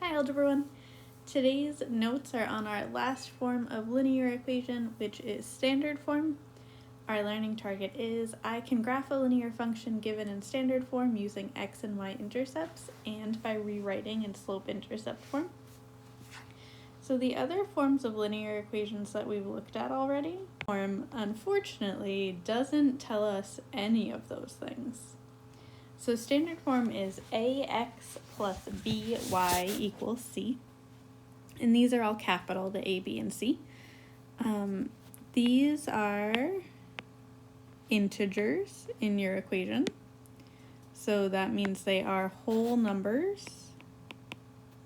Hi Algebra 1. Today's notes are on our last form of linear equation, which is standard form. Our learning target is I can graph a linear function given in standard form using x and y intercepts and by rewriting in slope-intercept form. So the other forms of linear equations that we've looked at already, form unfortunately doesn't tell us any of those things. So standard form is ax plus by equals c. And these are all capital, the a, b, and c. These are integers in your equation. So that means they are whole numbers.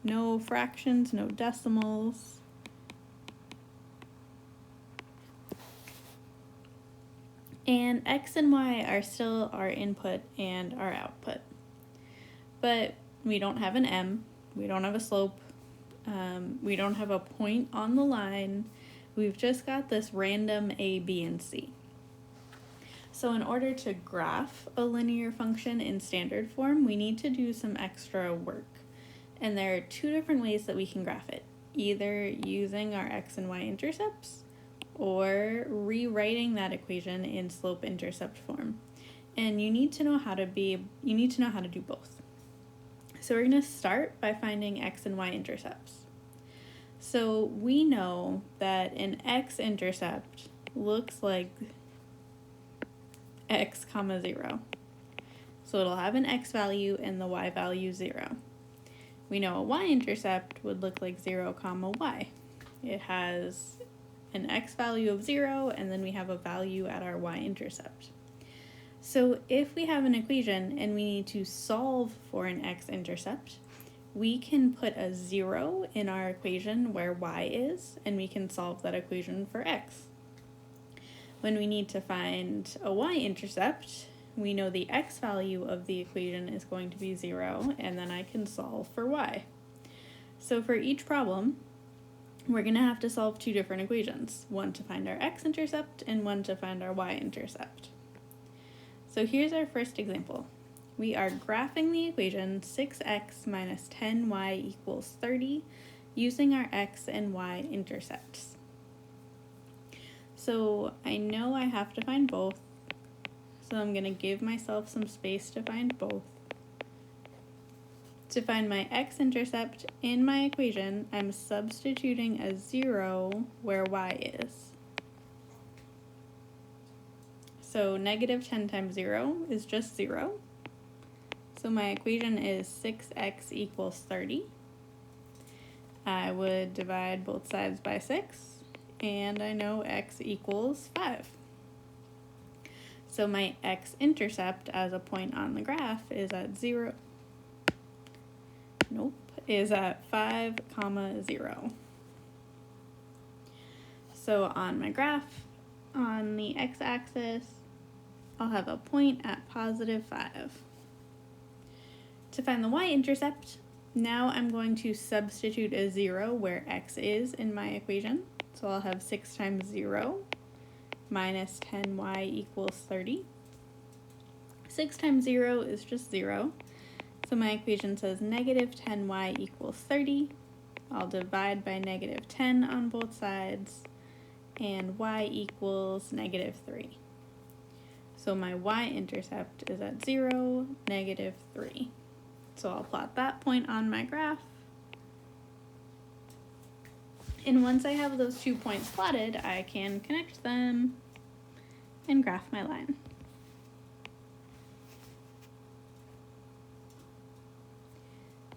No fractions, no decimals. And x and y are still our input and our output. But we don't have an m, we don't have a slope, we don't have a point on the line. We've just got this random a, b, and c. So in order to graph a linear function in standard form, we need to do some extra work. And there are two different ways that we can graph it, either using our x and y intercepts or rewriting that equation in slope-intercept form. And you need to know how to do both. So we're going to start by finding x and y intercepts. So we know that an x-intercept looks like x comma 0. So it'll have an x value and the y value 0. We know a y-intercept would look like 0 comma y. It has an x value of 0 and then we have a value at our y-intercept. So if we have an equation and we need to solve for an x-intercept, we can put a 0 in our equation where y is, and we can solve that equation for x. When we need to find a y-intercept, we know the x value of the equation is going to be 0, and then I can solve for y. So for each problem, we're going to have to solve two different equations, one to find our x-intercept and one to find our y-intercept. So here's our first example. We are graphing the equation 6x minus 10y equals 30 using our x and y intercepts. So I know I have to find both, so I'm going to give myself some space to find both. To find my x-intercept in my equation, I'm substituting a 0 where y is. So negative 10 times 0 is just 0. So my equation is 6x equals 30. I would divide both sides by 6, and I know x equals 5. So my x-intercept as a point on the graph is at 5, 0. So on my graph, on the x-axis, I'll have a point at positive 5. To find the y-intercept, now I'm going to substitute a 0 where x is in my equation. So I'll have 6 times 0 minus 10y equals 30. 6 times 0 is just 0. So my equation says negative 10y equals 30. I'll divide by negative 10 on both sides, and y equals negative 3. So my y-intercept is at 0, negative 3. So I'll plot that point on my graph. And once I have those 2 points plotted, I can connect them and graph my line.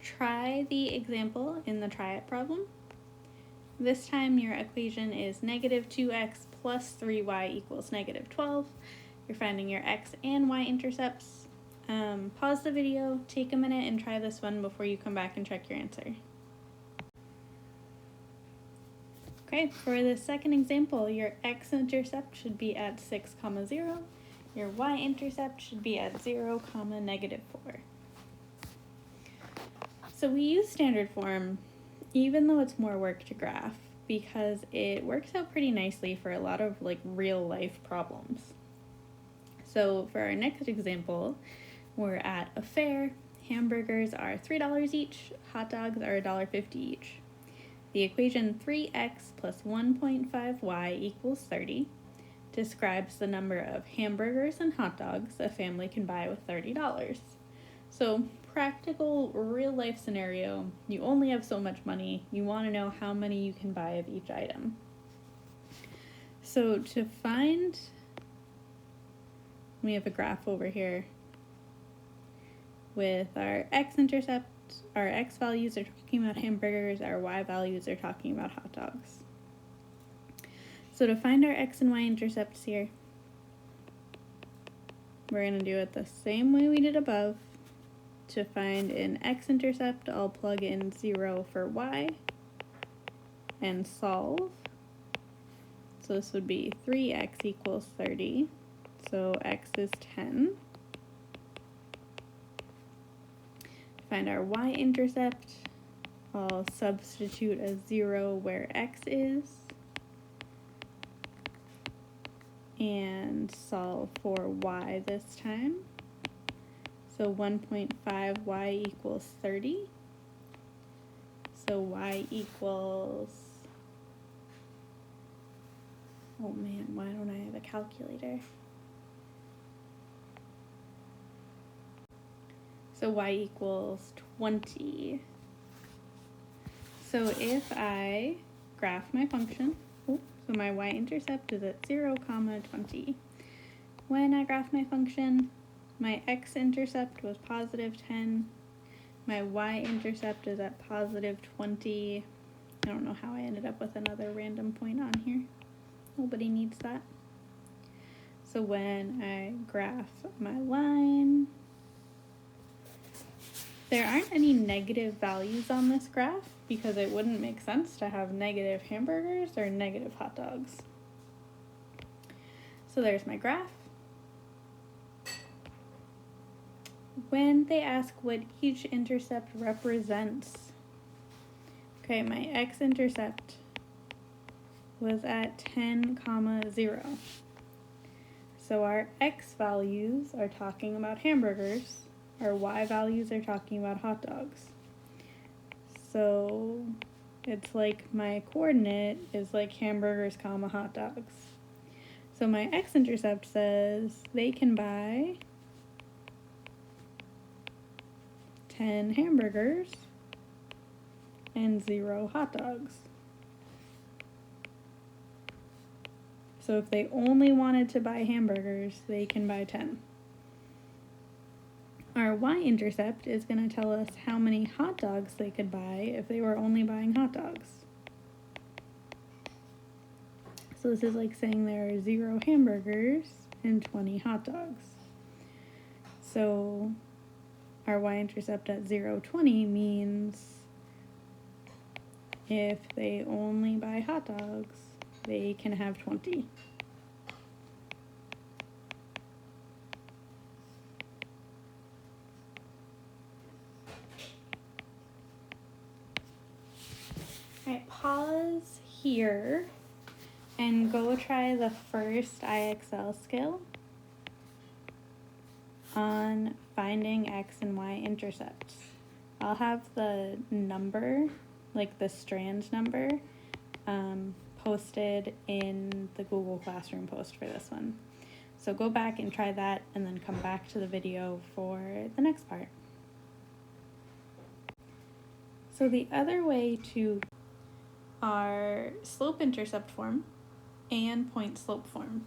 Try the example in the try it problem. This time your equation is negative 2x plus 3y equals negative 12. You're finding your x and y intercepts. Pause the video, take a minute, and try this one before you come back and check your answer. Okay, for the second example, your x-intercept should be at 6, 0. Your y-intercept should be at 0, negative 4. So we use standard form, even though it's more work to graph, because it works out pretty nicely for a lot of real life problems. So for our next example, we're at a fair hamburgers are $3 each, hot dogs are $1.50 each. The equation 3x plus 1.5y equals 30 describes the number of hamburgers and hot dogs a family can buy with $30. So, practical, real-life scenario, you only have so much money, you want to know how many you can buy of each item. So to find, we have a graph over here with our x-intercept, our x values are talking about hamburgers, our y values are talking about hot dogs. So to find our x and y intercepts here, we're going to do it the same way we did above. To find an x-intercept, I'll plug in 0 for y and solve. So this would be 3x equals 30, so x is 10. Find our y-intercept, I'll substitute a 0 where x is, and solve for y this time. So 1.5y equals 30, so y equals, oh man, why don't I have a calculator? So y equals 20. So if I graph my function, so my y-intercept is at 0, 20. When I graph my function, my x-intercept was positive 10. My y-intercept is at positive 20. I don't know how I ended up with another random point on here. Nobody needs that. So when I graph my line, there aren't any negative values on this graph because it wouldn't make sense to have negative hamburgers or negative hot dogs. So there's my graph. When they ask what each intercept represents, okay, my x-intercept was at 10, 0. So our x values are talking about hamburgers, our y values are talking about hot dogs. So it's like my coordinate is like hamburgers, hot dogs. So my x-intercept says they can buy 10 hamburgers and 0 hot dogs. So if they only wanted to buy hamburgers, they can buy 10. Our y-intercept is going to tell us how many hot dogs they could buy if they were only buying hot dogs. So this is like saying there are 0 hamburgers and 20 hot dogs. So our y-intercept at 0, 20 means if they only buy hot dogs, they can have 20. Alright, pause here and go try the first IXL skill on finding x and y intercepts. I'll have the number, like the strand number, posted in the Google Classroom post for this one. So go back and try that and then come back to the video for the next part. So the other way to are slope-intercept form and point-slope form.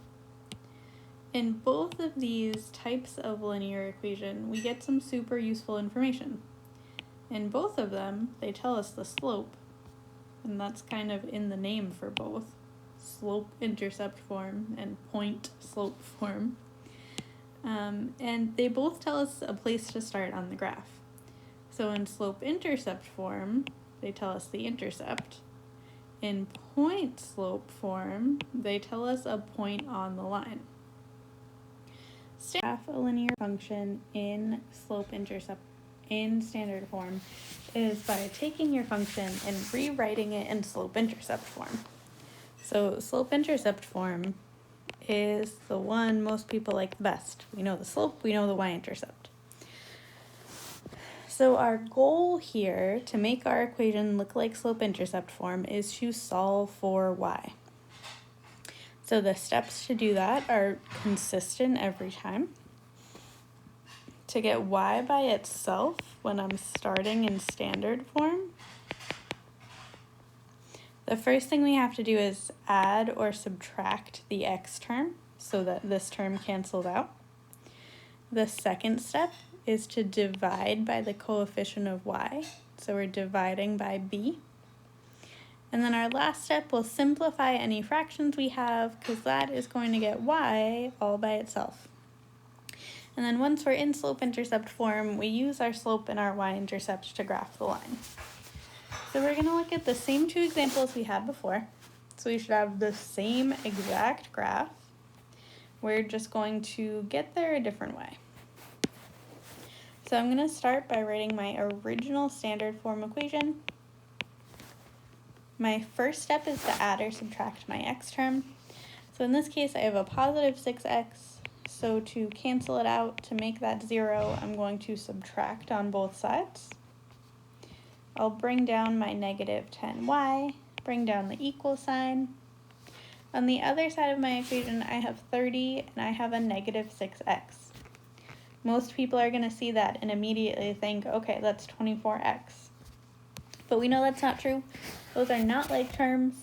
In both of these types of linear equation, we get some super useful information. In both of them, they tell us the slope, and that's kind of in the name for both, slope-intercept form and point-slope form. And they both tell us a place to start on the graph. So in slope-intercept form, they tell us the intercept. In point-slope form, they tell us a point on the line. Graph a linear function in slope-intercept in standard form is by taking your function and rewriting it in slope-intercept form. So slope-intercept form is the one most people like the best. We know the slope, we know the y-intercept. So our goal here to make our equation look like slope-intercept form is to solve for y. So the steps to do that are consistent every time. To get y by itself when I'm starting in standard form, the first thing we have to do is add or subtract the x term so that this term cancels out. The second step is to divide by the coefficient of y. So we're dividing by b. And then our last step will simplify any fractions we have because that is going to get y all by itself. And then once we're in slope-intercept form, we use our slope and our y-intercept to graph the line. So we're going to look at the same two examples we had before. So we should have the same exact graph. We're just going to get there a different way. So I'm going to start by writing my original standard form equation. My first step is to add or subtract my x term. So in this case, I have a positive 6x. So to cancel it out, to make that 0, I'm going to subtract on both sides. I'll bring down my negative 10y, bring down the equal sign. On the other side of my equation, I have 30 and I have a negative 6x. Most people are going to see that and immediately think, okay, that's 24x. But we know that's not true. Those are not like terms.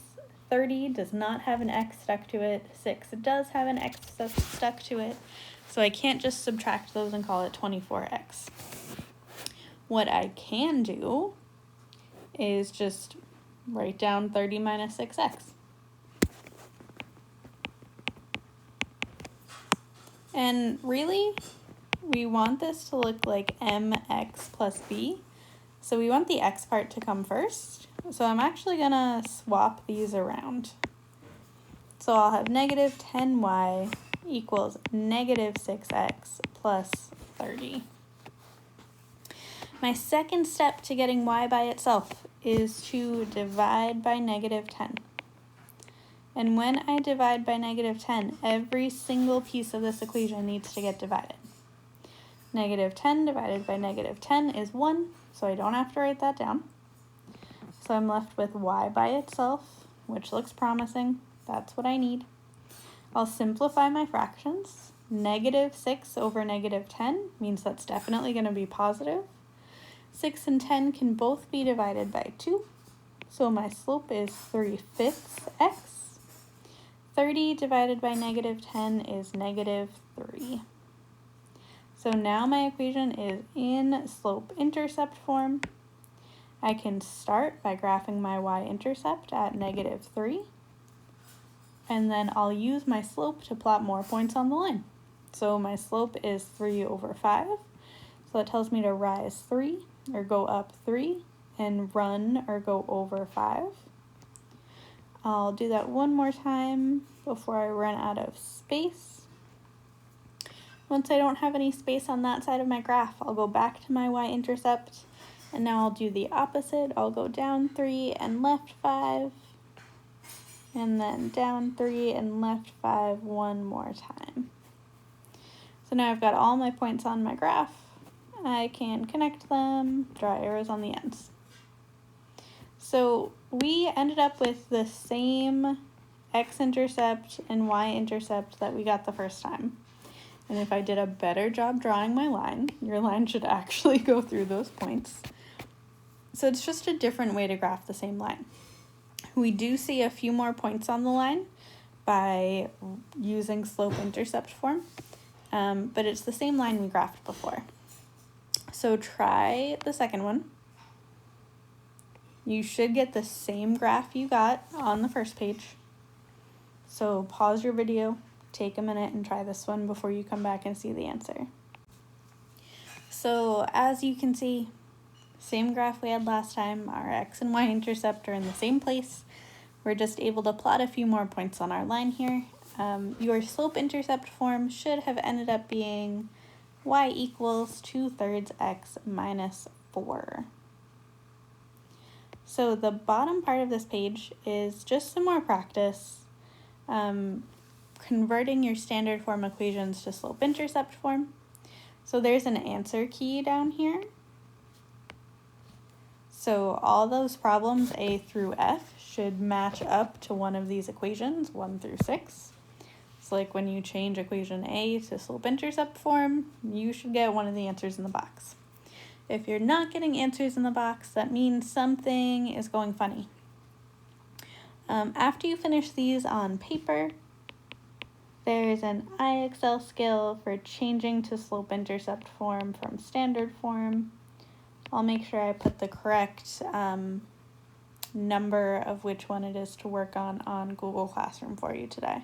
30 does not have an x stuck to it. 6 does have an x stuck to it. So I can't just subtract those and call it 24x. What I can do is just write down 30 minus 6x. And really, we want this to look like mx plus b. So we want the x part to come first. So I'm actually going to swap these around. So I'll have negative 10y equals negative 6x plus 30. My second step to getting y by itself is to divide by negative 10. And when I divide by negative 10, every single piece of this equation needs to get divided. Negative 10 divided by negative 10 is 1, so I don't have to write that down. So I'm left with y by itself, which looks promising. That's what I need. I'll simplify my fractions. Negative 6 over negative 10 means that's definitely going to be positive. 6 and 10 can both be divided by 2. So my slope is 3/5 x. 30 divided by negative 10 is negative 3. So now my equation is in slope-intercept form. I can start by graphing my y-intercept at negative 3. And then I'll use my slope to plot more points on the line. So my slope is 3 over 5. So that tells me to rise 3, or go up 3, and run or go over 5. I'll do that one more time before I run out of space. Once I don't have any space on that side of my graph, I'll go back to my y-intercept, and now I'll do the opposite. I'll go down 3 and left 5, and then down 3 and left 5 one more time. So now I've got all my points on my graph. I can connect them, draw arrows on the ends. So we ended up with the same x-intercept and y-intercept that we got the first time. And if I did a better job drawing my line, your line should actually go through those points. So it's just a different way to graph the same line. We do see a few more points on the line by using slope-intercept form, but it's the same line we graphed before. So try the second one. You should get the same graph you got on the first page. So pause your video, take a minute, and try this one before you come back and see the answer. So as you can see, same graph we had last time. Our x and y-intercept are in the same place. We're just able to plot a few more points on our line here. Your slope-intercept form should have ended up being y equals 2/3 x minus 4. So the bottom part of this page is just some more practice, converting your standard form equations to slope-intercept form. So there's an answer key down here. So all those problems, A through F, should match up to one of these equations, 1 through 6. So like when you change equation A to slope-intercept form, you should get one of the answers in the box. If you're not getting answers in the box, that means something is going funny. After you finish these on paper, there's an IXL skill for changing to slope-intercept form from standard form. I'll make sure I put the correct number of which one it is to work on Google Classroom for you today.